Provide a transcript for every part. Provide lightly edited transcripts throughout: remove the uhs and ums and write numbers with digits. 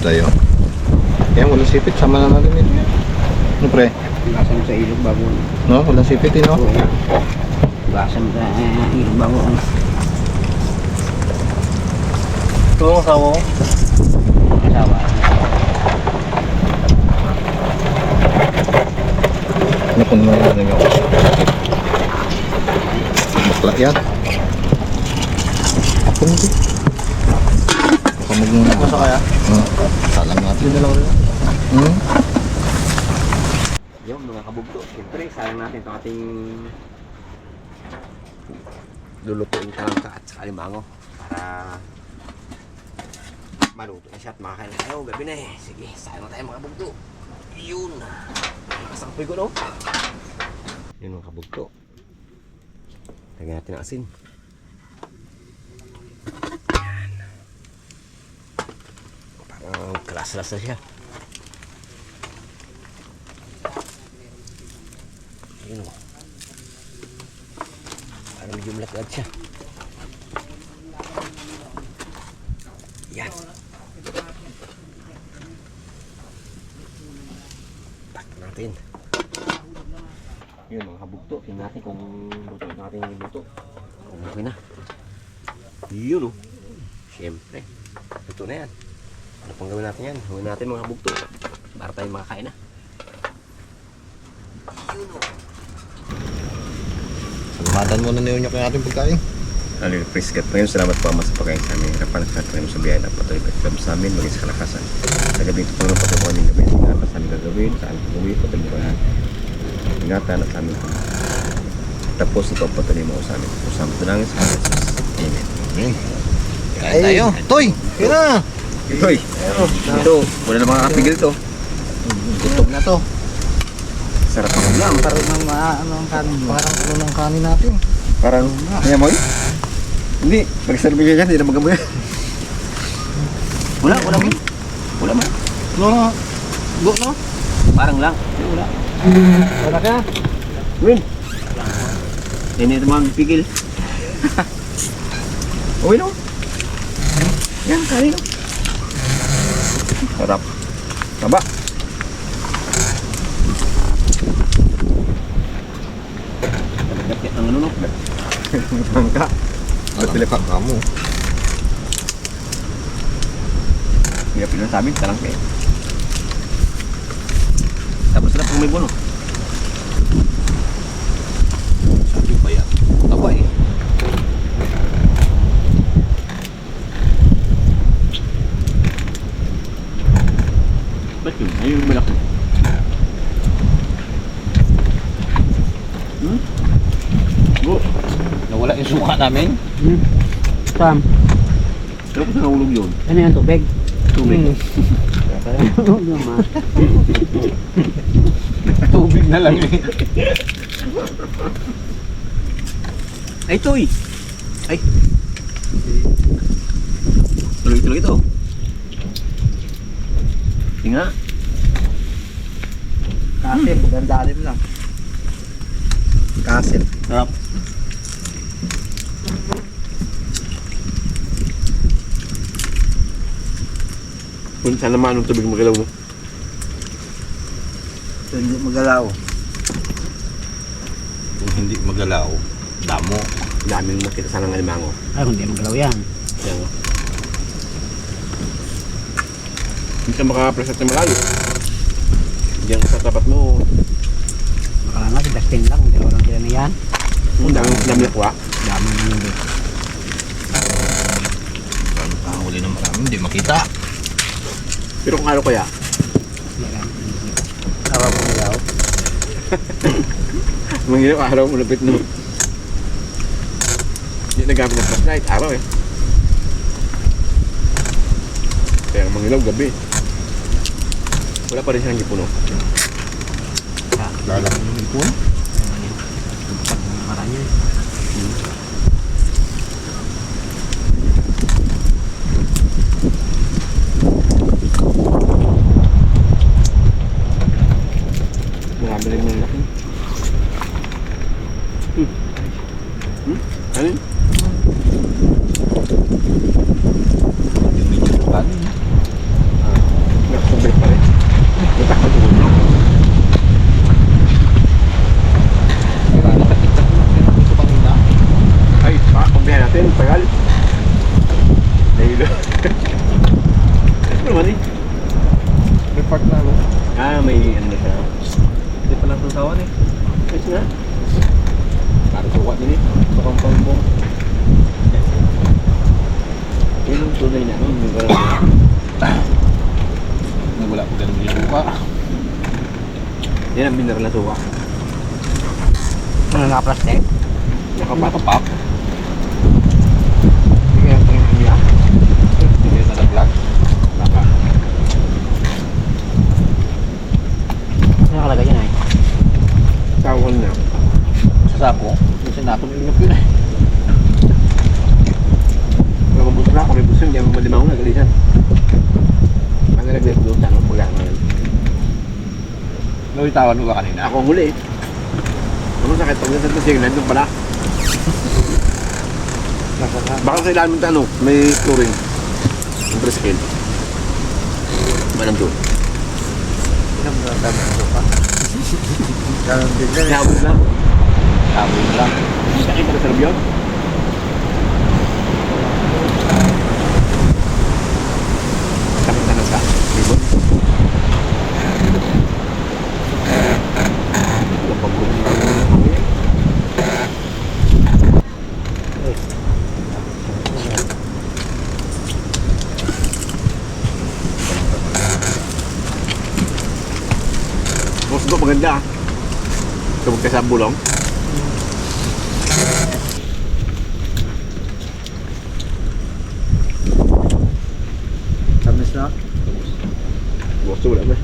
tayo. Yan, walang sipit. Sama na natin ito yan. Ano pre? Basan sa ilog bago. No, walang sipit eh, no? Basan sa ilog bago. Ito ang asawa ko. Asawa. Ano kung ano nyo? Bakla yan. Ako nito. Baka mag-muna. Masa kaya? Salang natin. Yun na lang rin. Yung mga kabugto. Siyempre, sayang natin itong ating lulutuin talangka at saka limango para maluto na siya at makakain na tayo. Gabi na eh. Sige, sayang na tayo mga kabugto. Yun. Kasangpoy ko no. Yun mga kabugto. Lagyan natin ang asin. Yan. Parang kalas-las na siya. Yun o. Parang medyo malaglag siya. Yan. Tak natin. Yun mga kabugto. Tingnan natin kung luto natin yung luto. Kung okay na. Yun o. Siyempre. Luto na yan. Ano pang gawin natin yan? Gawin natin mga kabugto. Para tayo makakain na. Yun o. Salamadan muna na yun yung ating pagkain. Hallelujah, praise God. Panginoon, salamat po Ama sa pagkain sa amin. Harapan at lahat Panginoon sa biyaya na patuloy pagkakam sa amin, maging sa kalakasan. Sa gabi ito, Panginoon, patuloy po aming gawin. Harapan sa aming gagawin, sa aming pag-uwi, patuloy po lahat. Ingatan at aming tapos ito, patuloy mo sa amin. Usama ito langit sa Jesus. Amen. Amen. Kain tayo. Toy! Kaya na! Ito'y! Ito, wala na makakapigil ito. Gutom na to. Sarap ang ulam. Parang ng ano ang kanin. Parang ano ng kanin natin. Parang, kaya mo hindi, pag-serve ka yan, hindi na magamoy. Wala mo. Wala mo. No, go no? Parang lang. Wala. Wala ka? Win! Hindi ito magpigil. Okay no? Yan, kanin no? Sarap. Taba. Kapit ang ano no? Bangka. Ba't pilipak ka mo? Hindi ka pilang sa amin, talang kayo. Tapos na kung may bono. Sabi pa yan. Taba eh. Ba't yun? Ayun yung malaki. Go. Nawala yung suka namin. Sam. Pero kung saan nahulog yun? Ano yan? Tubig? Tubig. Tubig na lang eh. Ay, Toy! Ay! Tuloy-tuloy ito. Tinga. Kasim, gandalim lang. Kasim. Sarap. Kung saan naman ang tubig magalaw no? So, hindi magalaw. Kung hindi magalaw, damo. Daming makita sana ng alimango. Ay, hindi magalaw yan. Yan o. Hindi ka makapresent na malayo. Diyan ka sa tapat mo. Baka nga, si Dustin lang. Dalawa lang sila na yan. Dami lakwa. Dami na nyo doon. Paano pa huli ng marami, hindi makita. Pero kung ano kaya? Araw mo daw. Manginip araw, malapit na. Hindi nagamit ng flashlight, araw eh. Kaya mangilaw gabi. Wala pa rin siyang gipuno. Lalang yung ipon. Marami. Marami rin yung laki. Ano yun? Yung medyo kanin. May ano na siya. Hindi pa lang tusawan eh. Kasi nga. Parang suka din eh. Sukang pambong. Yun ang tunay na. Yung Wala ko ganun yung buka. yan ang mineral na suka. Ano naka-plastic? Nakapak. Sige, ang tingin niya. Hindi na nag-vlog. Baka. Ano nakalagay yan ay? Tawon na. Sa sako. Kasi natumilinap yun eh. Kalau buto na, kami buso, hindi mo malimaw na galisan. Mangalagay ko doon, tanong pula ngayon. Nawitawan mo ba kanina? Ako ang huli eh. Ano sakit pag nasa signal doon pala? Baka sa ilalim ng ano, may chlorine. Yung prescale. Manang doon. Ganun din yan. Nahabot lang. Tabo lang. Sakit na sarap yun. Sakit na nasa. Libon. Mas ito maganda ah. Kapag ka sa bulong. Tamis na. Gusto wala na.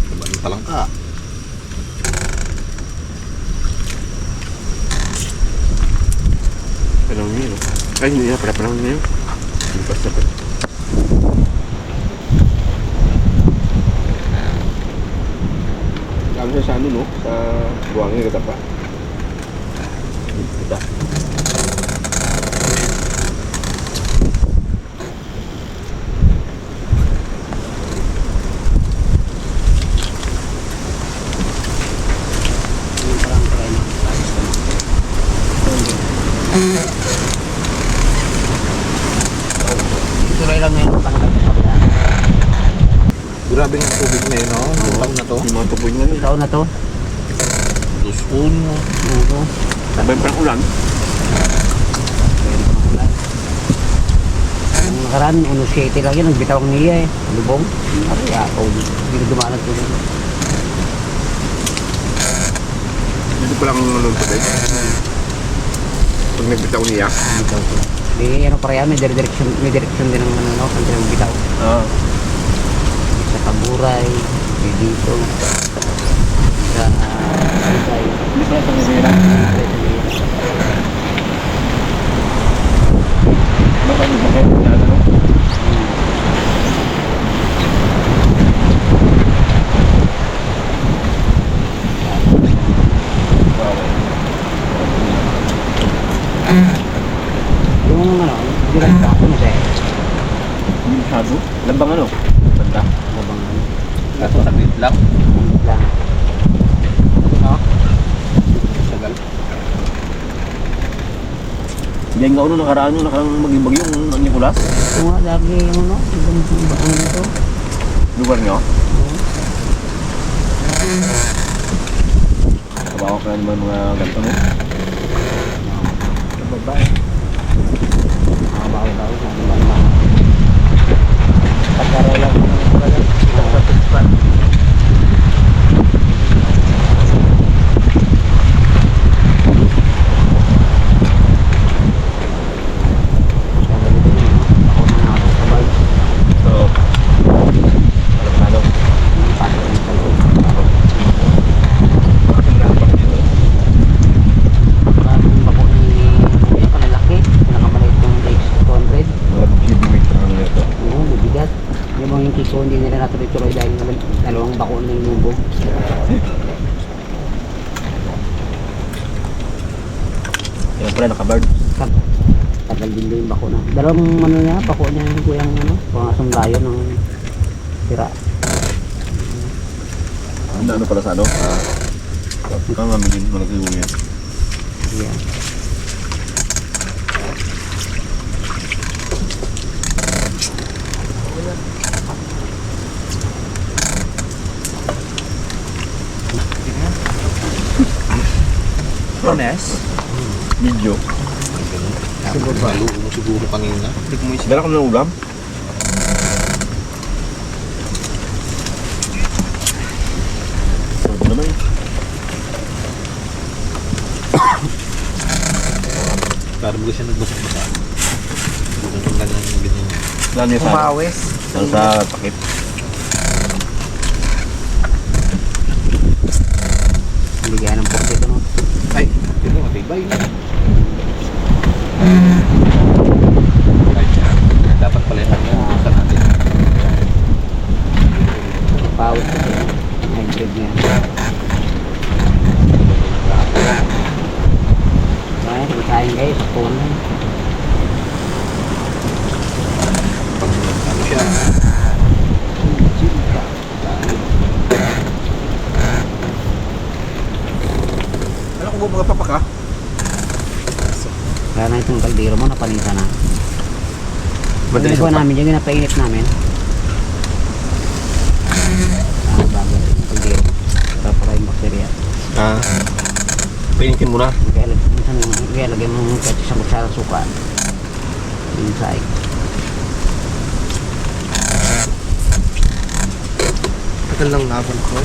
Kumain pa lang ka. Panahon niya no? Ay hindi na, para panahon niya yun. Lipas na pa. Kami sa ano no? Sa buwangin katapa. Kita. Yung parang tren. Tuloy lang ngayon ang panagal sa kabila. Grabe ng tubig na yun, no? Ang taon na to. Yung mga tupoy nga yun. Taon na to. Lusun. Oo. Sabay parang ulan. Ang nakaraan, 1.7 lang yun, nagbitaw ang niya eh. Lubong. Ari, ako, hindi na dumaan ang tulong. Dito pa lang nalun sa bed. Pag nagbitaw niya. Bitaw ko. Di, ano pa rin, may direction din ng ano, saan sila magbitaw. Ah. Sa Kaburay, may dito. Sa Kaburay. Hindi pala sa Nizera. Baka yung bakit na ano? Yung ano, direct ako na siya eh. Masyado? Lambang ano? Banda? Labang ano. Kaso saglit lang. Lang. Ha? Sagal. Hindi nga ano nakaraan yung nakarang maging yung Nicolas. Ito nga, lagi yung ano, yung ano nito. Lugar nyo. Kabawa ka naman mga ganito mo. Sa babae. Makabawi-bawi sa ano ba? Pagkara lang. So, alam. Bakit ang dapat dito? Mga GB lang nito. Yung kiko hindi nila natuloy-tuloy dahil dalawang bako na yung lubog. Yan pala nakabard. Tagal din yung bako na. Dalawang ano niya, bako niya yung kuyang ano, pangasong layo ng tira. Ano pala sa ano? Ikaw nga maging malaki yung yan. Yeah. Japanese? Medyo. Siguro ba? Luto mo siguro kanina. Hindi ko mo isip. Meron ka ng ulam? Sarap naman eh. Para mo siya nagbasok-basa. Ganun lang yung ganyan. Lalo niya sa... Kumawis. Lalo sa takip. Bigyan ng porte ito, no? Ay, yun mo, matibay. Dapat pala yung sa natin. Pawis ito, no? Hybrid niya. Ay, kumakain guys. Phone na. Ano siya? Ano kung bumaga pa ka? Kaya na itong kaldero mo, napalitan na. Madalis Ginagawa pa. namin dyan, ginapainit namin. Bago yung kaldero. Para para yung bakterya. Painitin mo na. Kaya minsan, kaya lagyan mo kahit isang kutsara suka. Yung saig. Tagal lang laban ko.